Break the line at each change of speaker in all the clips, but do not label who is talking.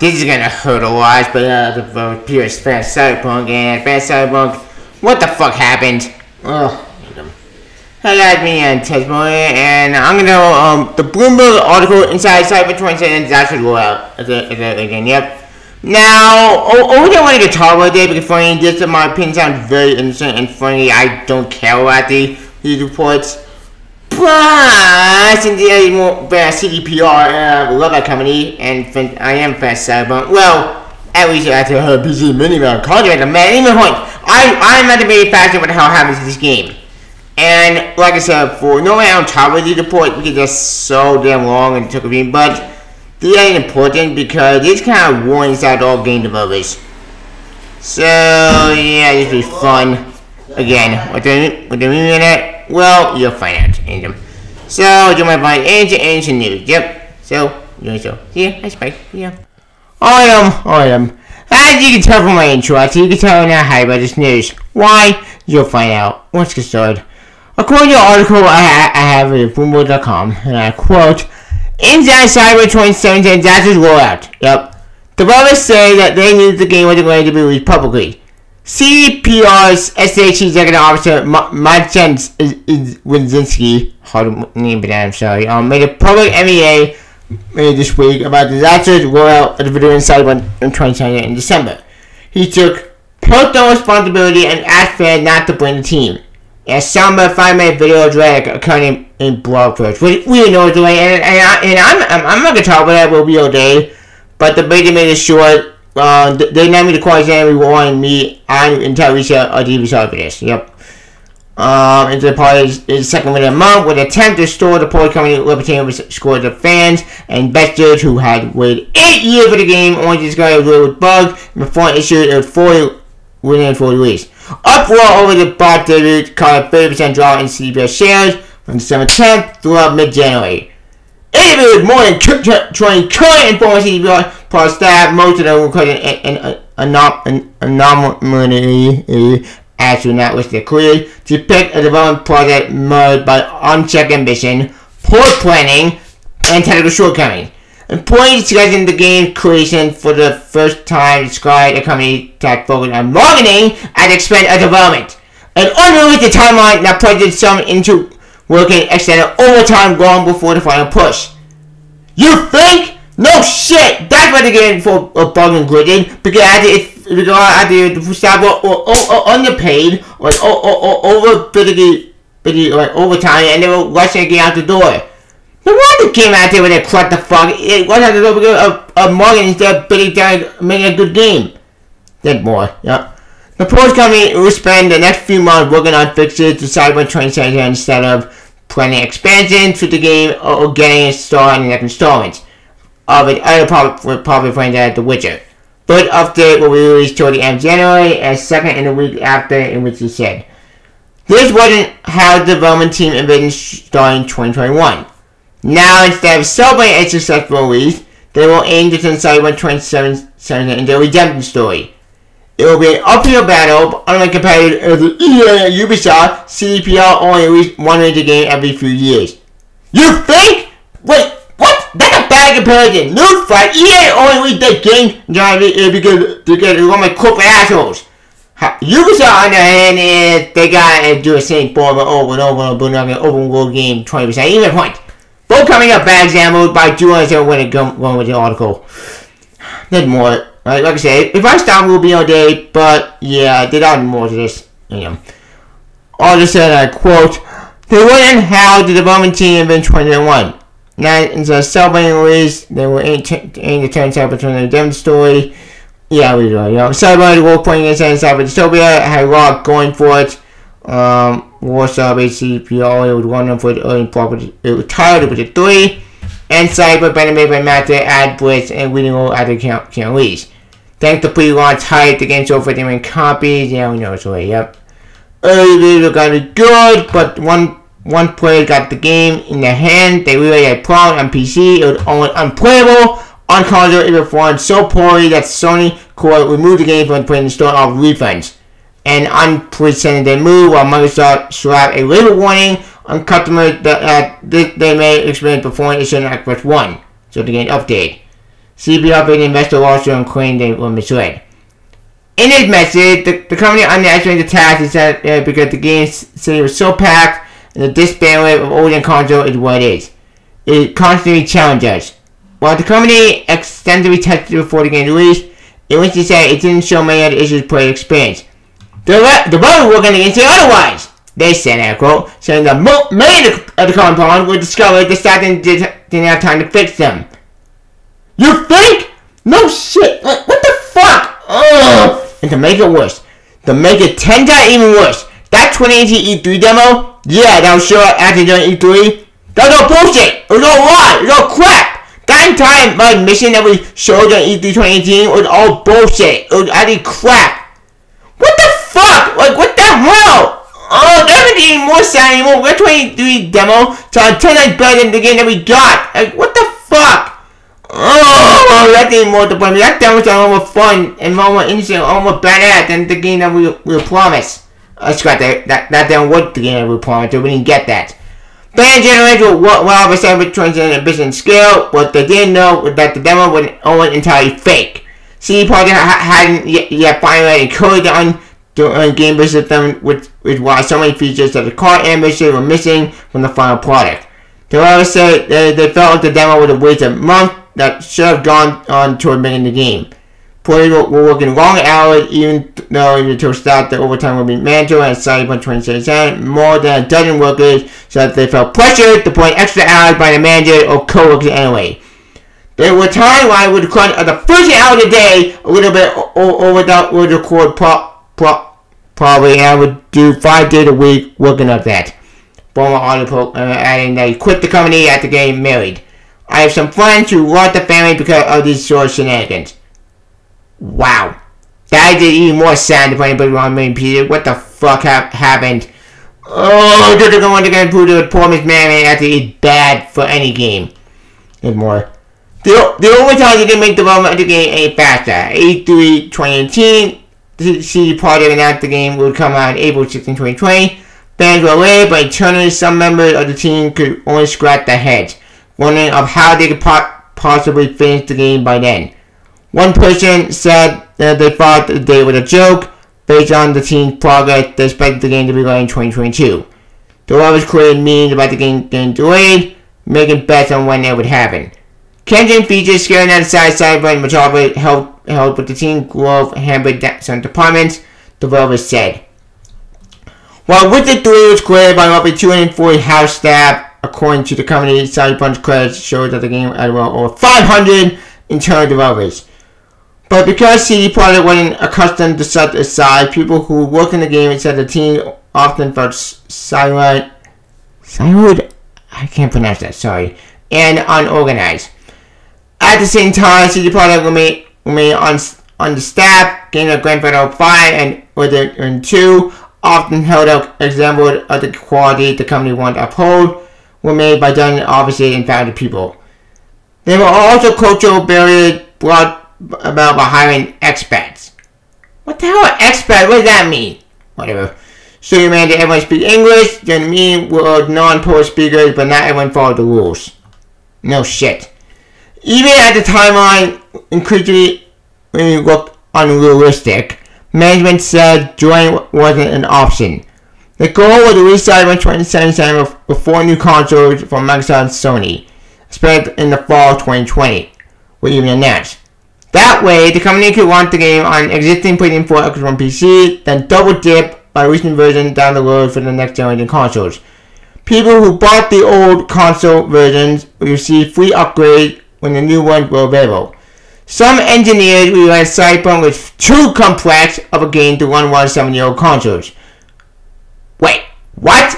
this is gonna hurt a lot, but the purest fan Cyberpunk and fan Cyberpunk. What the fuck happened? Oh, hi guys, me and Testimony, and I'm gonna the Bloomberg article inside Cyberpunk and Disastrous rollout again. Yep. Now, only I wanted to talk about it because funny, this in my opinion sounds very interesting and funny. I don't care about these reports. But since there is more CDPR, love that company, and I am fast Cyberpunk. Well, at least after her PC minivan contract, man, even point. I'm not very fascinated with how it happens in this game. And like I said, for no way on top of these reports because they're so damn long and took a beat, but they are important because this kind of warns out all game developers. So yeah, this will be fun. Again, what they mean in it? Well, you'll find out in them. So, do my find ancient news. Yep. So, doing so. Yeah, I spike. Yeah. I am. As you can tell from my intro, you can tell I'm not hype about this news. Why? You'll find out. Let's get started. According to the article I have at Bloomberg.com, and I quote, Inside Cyber 2017 Disastrous rollout. Yep. Developers say that they knew the game wasn't going to be released publicly. CDPR's SH Executive Officer Marcin Winzinski, hard name, but I'm sorry, made a public MEA this week about Disastrous rollout of the video inside in 2020 in December. He took personal responsibility and asked fans not to blame the team. A somber 5-minute video drag occurring in blog posts. We know it's away, and I'm not gonna talk about that will be all day, but the beta made it short. They named me the quality we wanted me until we said a TV for this. Yep. Into the party's second win of the month with an attempt to restore the poor company reputation scores of fans and investors who had waited 8 years for the game only to discover it was bugged and before it issued it within 4 release. Uproar over the bot debut caused a 30% drop in CDPR shares from December 10th throughout mid-January. Interviewed more than 20 current and former CDPR pro staff, most of them requested an anomaly as to not wish their careers, to pick a development project marred by unchecked ambition, poor planning, and technical shortcomings. Employees discussing the game's creation for the first time described a company that focused on marketing at the expense of development. An unrealistic timeline that plunged some into working extended overtime long before the final push. You think? No shit! That's what they're getting for a bug and glitching, because either the staff were underpaid or overtime and they were rushing to get out the door. The one that came out there with that what the fuck, it was out the door because of marketing instead of bidding down making a good game. That boy, yep. The Porsche company will spend the next few months working on fixes to Cyberpunk 2017 instead of planning expansion to the game or getting it started in the next installment of its other popular franchise, The Witcher. Third update will be released toward the end of January and second in the week after, in which he said, this wasn't how the development team envisioned starting 2021. Now, instead of celebrating a successful release, they will aim to turn Cyberpunk 2017 into a redemption story. It will be an uphill battle, unlike competitors as EA and Ubisoft. CDPR only release one major game every few years. You think? Wait, what? That's a bad comparison. Newsflash, EA only release their game because they're my corporate assholes. Ubisoft, on the other hand, is they gotta do the same formula over and over and over, not an open world game 20%. Even point. Both coming up bad examples by doing so when it comes with the article. There's more. Like I said, if I stop, it will be all day, but yeah, there's not more to this. All just said, I quote, they wasn't how the development team in 2021. Now, instead of celebrating release, they were aiming to turn Cyberpunk into a redemption story. Yeah, we do. Cyberpunk, World Playing against Cyber Dystopia had a lot going for it. Warsaw, CDPR, it was one for the early property. It was tired with the 3. And Cyber Benefit by Master Ad Blitz and Winning All After Can't Release. Thanks to pre-launch hype, the game sold for them in copies. Yeah, we know it's way, yep. Early video got it good, but one player got the game in their hand. They really had a problem on PC. It was only unplayable. On console, it performed so poorly that Sony could remove the game from playing the store off refunds. An unprecedented move while Microsoft slapped a label warning on customers that they may experience performing a certain Xbox One. So to get an update. CDPR big investor also and claimed they were misled. In his message, the company underestimated the task. He said because the game city was so packed and the disk bandwidth of older console is what it is. It constantly challenges us. While the company extensively tested before the game release, it went to say it didn't show many other issues player experience. The developers were going to say otherwise. They said, and I quote, saying that many of the compounds were discovered the staff didn't have time to fix them. You think? No shit. What the fuck? Ugh. And to make it worse, to make it 10 times even worse, that 2018 E3 demo, yeah, that was sure after during E3, that was all bullshit. It was all lie. It was all crap. That entire mission that we showed on E3 2018 was all bullshit. It was actually crap. What the fuck? Like, what the hell? Oh, that was even more sad anymore. We're 23 demo, so 10 times better than the game that we got. Like, what the fuck? Oh, that's even more disappointing. That demo was more fun and more interesting, more badass than the game that we were promised. I scratch that demo was the game that we promised, so we didn't get that. Fan generators were well over 7% in business scale, but they didn't know that the demo was almost entirely fake. CDPR hadn't yet finally encoded the game system, which is why so many features of the car animation were missing from the final product. The developers said they felt like the demo was a waste of months that should have gone on toward making the game. Players were working long hours, even though the staff the overtime would be mandatory and Cyberpunk 2077. More than a dozen workers said that they felt pressured to put in extra hours by the manager or co-workers anyway. There were times when I would record at the 30 hours a day, a little bit over that would record probably, and I would do 5 days a week working at that. Former article adding that he quit the company after getting married. I have some friends who lost the family because of these sort of shenanigans. Wow. That is even more sad if anybody wrong me Peter. What the fuck happened? Oh, they're going to prove the poor Miss Marion after it's bad for any game. There's more. The only time they didn't make development of the game any faster. E3 2018, the CDPR announced the game would come out on April 16, 2020. Fans were late, but internally some members of the team could only scratch their heads, wondering of how they could possibly finish the game by then. One person said that they thought the day was a joke. Based on the team's progress, they expected the game to be going in 2022. The developers created memes about the game getting delayed, making bets on when it would happen. Campaign features scaring outside Cyberpunk which always helped with the team growth and hampered some departments, developers said. While Witcher 3 was created by roughly 240 house staff, according to the company, Cyberpunk's credits showed that the game had well over 500 internal developers. But because CDPR wasn't accustomed to such a size, people who work in the game said the team often felt silent, I can't pronounce that, sorry, and unorganized. At the same time, CDPR remained on the staff, gaining a Grand Theft Auto 5 and Witcher 2, often held up examples of the quality the company wanted to uphold, were made by dozens of officers and founded people. There were also cultural barriers brought about by hiring expats. What the hell are expats? What does that mean? Whatever. So you demanded everyone speak English, then the meeting were non-Polish speakers, but not everyone followed the rules. No shit. Even at the timeline increasingly looked unrealistic, management said joining wasn't an option. The goal was to release Cyberpunk 2077 with 4 new consoles from Microsoft and Sony, expected in the fall of 2020, were even announced. That way, the company could launch the game on existing PlayStation 4 Xbox One PC, then double dip by recent version down the road for the next generation consoles. People who bought the old console versions will receive free upgrades when the new ones were available. Some engineers realized Cyberpunk was too complex of a game to run 7-year-old consoles. Wait, what?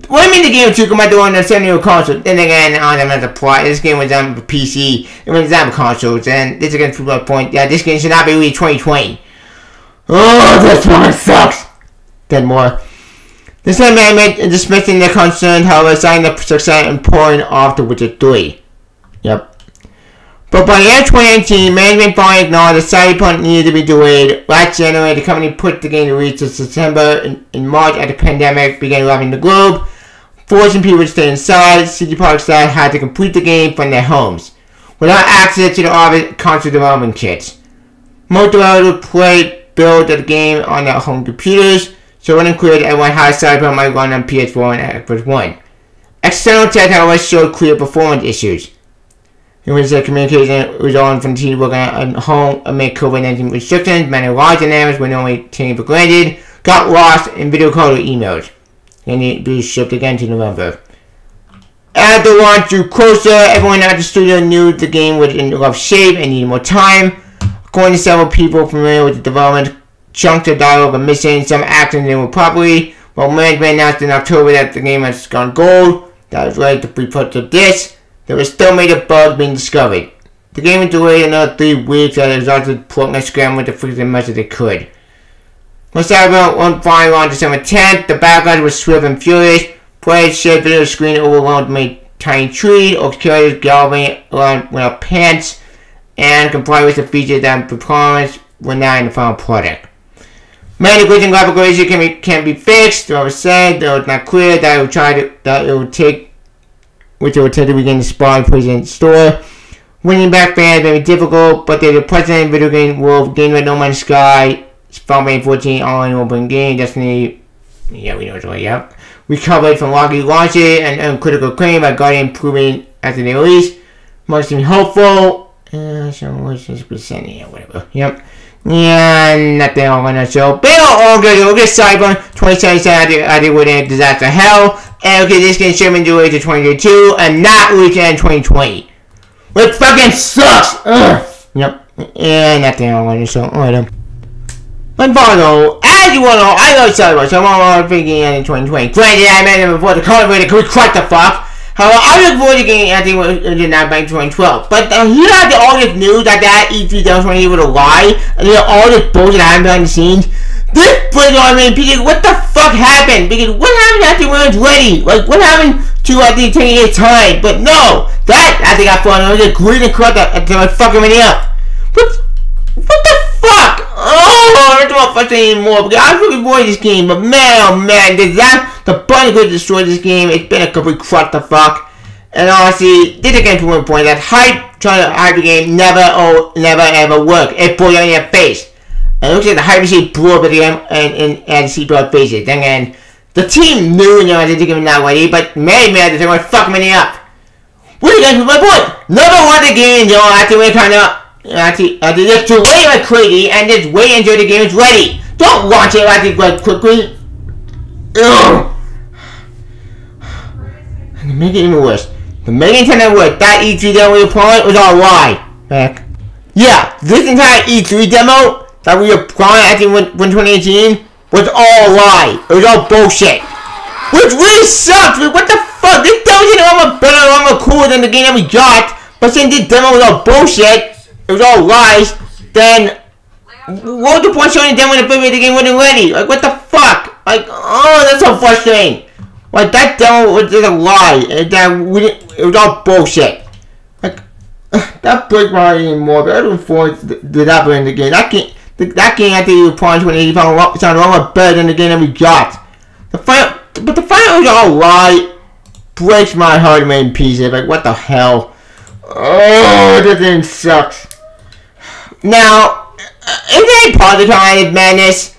What do you mean the game was too complex to run on a 7-year-old console? Then again, on another plot, this game was done for PC, it was done for consoles, and this is again prove my point. Yeah, this game should not be released 2020. Oh, this one sucks. Then more. The same management dismissing their concern, however, citing the success and pouring off The Witcher 3. Yep. But by the end of 2019, management finally acknowledged that Cyberpunk needed to be delayed. Last January, the company put the game to release to September. In March, as the pandemic began ravaging the globe, forcing people to stay inside, CDPR staff had to complete the game from their homes. without access to the Office console development kits. Most developers would build the game on their home computers, so it wasn't clear to everyone how Cyberpunk might run on PS4 and Xbox One. External tests, however, showed clear performance issues. It was a communication resulting from the team working at home amid COVID-19 restrictions. Many large dynamics were normally taken for granted, got lost in video call or emails, and it be shipped again to November. As the launch drew closer, everyone at the studio knew the game was in rough shape and needed more time. According to several people familiar with the development, chunks of dialogue are missing, some actions didn't work properly. While management announced in October that the game has gone gold, that was ready to be put to this, there was still major bugs being discovered. The game was delayed another 3 weeks as a result of Portland scrambling to fix as much as they could. When Cyberpunk went finally on December 10th, the backlash was swift and furious. Players shared video screen overwhelmed made tiny trees or characters galloping around without pants, and comply with the features that were promised were not in the final product. Many glitches and graphical issues can be fixed. It was said that it was not clear that it would take to begin the spawn present store. Winning back fans may be difficult, but there's a precedent video game world. Games like No Man's Sky, Final Fantasy 14 online open game, Destiny, yeah, we know it's all, yep. Recovered from rocky launches and uncritical acclaim by Guardian proving after the release. Must seem hopeful. So what's this percent? Yeah, whatever. Yep. Yeah, nothing on the show. But all good. We'll get Cyberpunk 2077 I think we're in disaster hell. And okay, this game should have been delayed to 2022 and not weekend 2020. Which fucking sucks! Ugh. Yep. And nothing on the show. Alright. But follow, as you all know, I love Cyberpunk, so I'm all thinking in 2020. Granted, I met him before the COVID, could we crack the fuck? However, I look forward to getting anything in that back in 2012. But here I have all this news that E3 doesn't want to be able to lie, and all this bullshit happened behind the scenes. This brings on me because what the fuck happened? Because what happened after when it's ready? Like, what happened to taking its time? But no, that I think I thought it was a great and corrupt that I fucking me up. What the fuck? Oh, I don't frustrated anymore because I was looking forward to this game, but man, oh man, the button could destroy this game. It's been a complete crap the fuck. And honestly, this again to one point that trying to hype the game never ever worked. It blew you in your face. And it looks like the hype machine blew up at the end and CDPR faces. Then again, the team knew they didn't give it that way, but man, they're going to fuck me up. What are you guys with my point? Never want the game, yo, after we kind of. Just to wait like crazy and just wait until the game is ready. Don't launch it like quickly. Ugh. And to make it even worse, the main internet work that E3 demo we were playing was all a lie. Back. Yeah, this entire E3 demo that we were playing I think when 2018 was all a lie. It was all bullshit. Which really sucks. What the fuck? This demo is better, cooler than the game that we got. But since this demo was all bullshit, it was all lies, then what was the point showing them when the game wasn't ready? Like, what the fuck? Like, oh, that's so frustrating. Like, that demo was just a lie. It was all bullshit. Like, that breaks my heart even more, but I don't forward to that in the game. That game I think you were playing 2080 sounded a lot better than the game that we got. But the final was all lie. Breaks my heart in pieces. Like, what the hell? Oh, this thing sucks. Now, is any part of the kind of madness?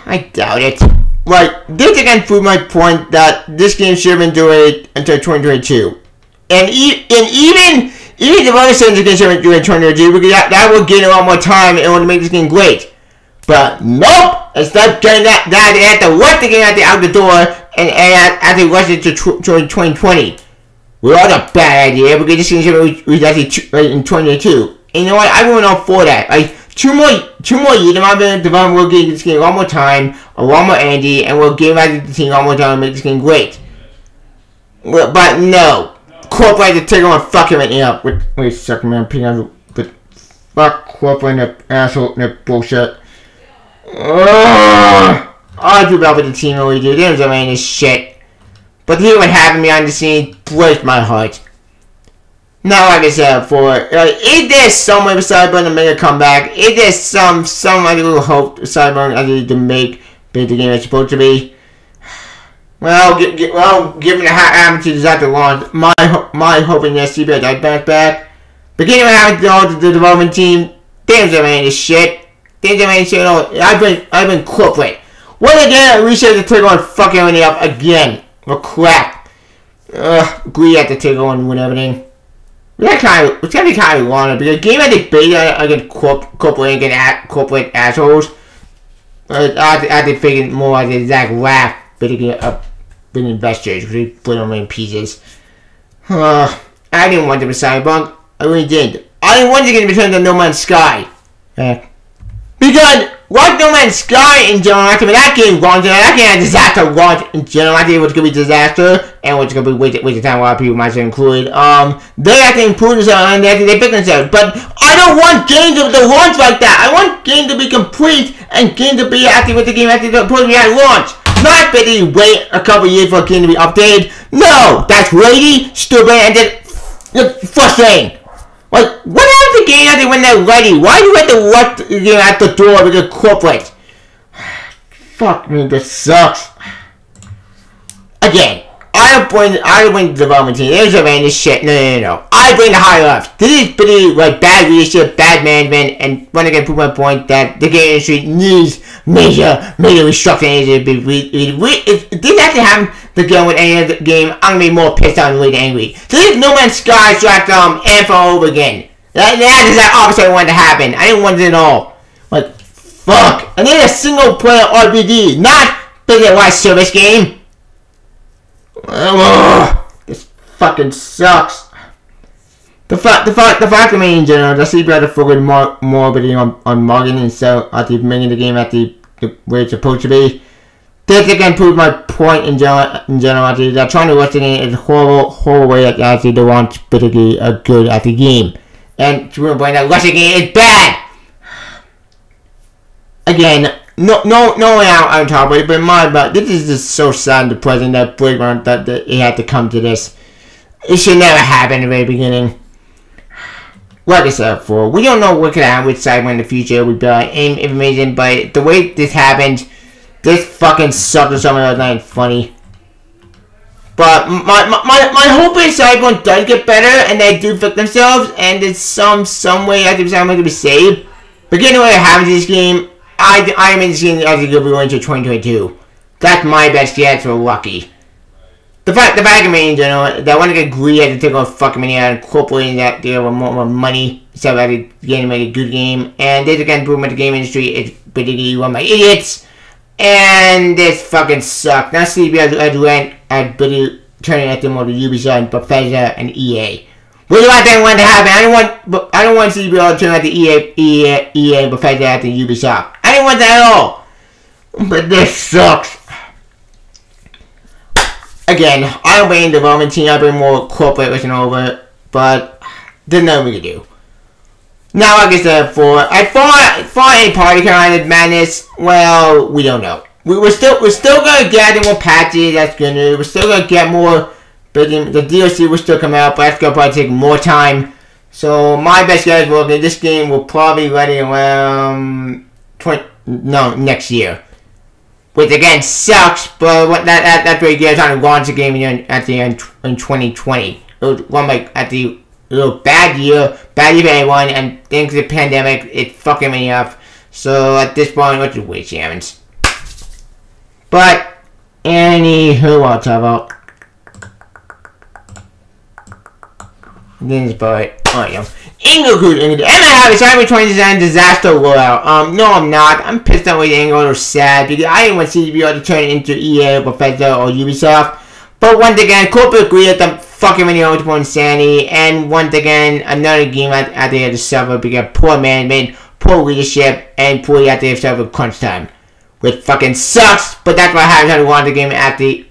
I doubt it. Like, this again proved my point that this game should have been delayed until 2022. And even the other sentence again should have been delayed 2022 because that would get a lot more time in order to make this game great. But nope! Instead of getting that they had to rush the game out the door and have to rush it to 2020. Well, that's a bad idea because this game should be actually in 2022. And you know what? I wouldn't know for that. Like, two more years, the amount of development will give this game a lot more time, a lot more energy, and we'll give the team a lot more time to make this game great. But no. Corporate to take on fucking it up. Wait a second, man. But fuck corporate and their asshole and their bullshit. I do bad for the team really do. They don't deserve this shit. But hear what happened behind the scenes breaks my heart. Now, like I said before, is there some way for Cyberpunk to make a comeback? Is there some little hope Cyberpunk to make the game it's supposed to be? Well, given the happened to Disastrous launch, my hoping that CDPR died back. Beginning with having to go to the development team, damn this shit. I've been corporate. Once again, I reset the trigger and fuck everything up again. Oh crap. Agree at the trigger and everything. It's gonna be kind of long because the game had the beta against corporate assholes. I did figure more like the exact laugh, but investors, because we put them in pieces. I didn't want to be Cyberpunk. I really did. I didn't want to get returned to No Man's Sky. Because, like No Man's Sky in general, I mean, that game launched, that game had Disaster launch in general. I think it was going to be Disaster, and what's going to be waste of time, a lot of people might say included. They have to improve themselves, and they pick themselves. But I don't want games to launch like that. I want games to be complete, and games to be active with the game after the point we had launch. Not that you wait a couple years for a game to be updated. No, that's lazy, stupid, and just frustrating. Like, what happened to game after when they're ready? Why do you have to let the game at the door because corporate? Fuck me, this sucks. Again, I don't bring the development team. There's a man this shit. No. I bring the higher ups. This is pretty like bad leadership, bad management, and when I can prove my point that the game industry needs major restructuring. If this actually happened to go with any other game, I'm gonna be more pissed off and really angry. So this is No Man's Sky draft Anthem over again. That is the opposite I wanted to happen. I didn't want it at all. Like, fuck. I need a single player RPG, not a live service game. This fucking sucks. The fact of me in general, the CDPR focus more on marketing instead of making the game at the way it's supposed to be. This again proves my point in general. They're trying to rush the game in a horrible way that actually they want particularly a good at the game. And to point that rushing game is bad. Again, no way out on top of it, but this is just so sad and depressing that Playground that it had to come to this. It should never happen in the very beginning. Like I said before, we don't know what could happen with Cyberpunk in the future with AIM information, but the way this happened, this fucking sucked or something like that. Funny. But my hope is Cyberpunk does get better and they do fix themselves and there's some way I think Cyberpunk to be saved. But getting away having this game, I am in this game as a good going into 2022. That's my best guess for lucky. The fact of me in general, that I want to get greedy at to take all fucking money out and incorporating that they have more money instead of getting to make a good game. And this again improvement of the game industry is particularly run by idiots. And this fucking sucked. Now CDPR I'd really turning at them more to Ubisoft, Bethesda, and EA. What do I think want to happen? I don't want CDPR to turn at the EA, Bethesda, at the Ubisoft. I didn't want that at all. But this sucks. Again, I don't blame the development team. I bring more corporate listen over, but there's nothing we can do. Now, like I said before, I thought a party kind of madness. Well, we don't know. We're still gonna get more patches. That's good news. We're still gonna get more, but the DLC will still come out. But that's gonna probably take more time. So my best guess will be this game will probably be ready around next year. Which again sucks, but that's very good. Trying to launch the game at the end in 2020. It was one like at the bad year for everyone, and thanks to the pandemic, it's fucking me up. So at this point, what's your wish, Evans? But anywho, I'll talk about this boy. Oh yeah. Am I having Cyberpunk 2020 Disaster rollout? No, I'm not. I'm pissed off with Angle or sad because I didn't want CDPR to turn it into EA, Bethesda, or Ubisoft. But once again, corporate agree at the fucking many multiple insanity, and once again, another game at the end of the server because poor management, poor leadership, and poor at the server crunch time. Which fucking sucks, but that's why I haven't launch the game at the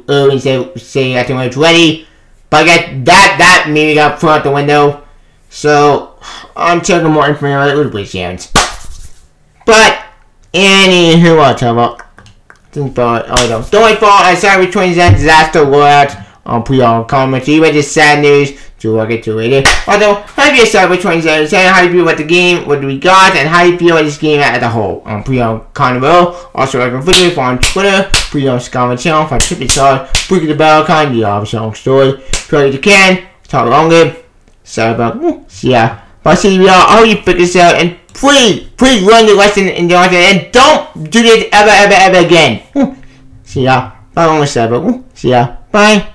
early say at the when it's ready. But I guess that maybe got thrown out the window. So, I'm checking more information on it with Wishhands. But, anywho, I'll talk about. Don't wait for Cyberpunk 2020 Disaster rollout on pre-order comments. Even this sad news, so I'll get to it. Although, how do you feel Cyberpunk 2020? How do you feel about the game, what do we got, and how do you feel about this game as a whole? On pre-order comment. Also, like a video on Twitter, pre-order comment channel, for Triple Star, Breaking the Bell, kind of the song story. If you can, talk longer. Cyberpunk. See ya. But see y'all, I hope you figure this out, and please learn the lesson in the lesson, and don't do this ever again. See ya. Bye, Cyberpunk. See ya. Bye.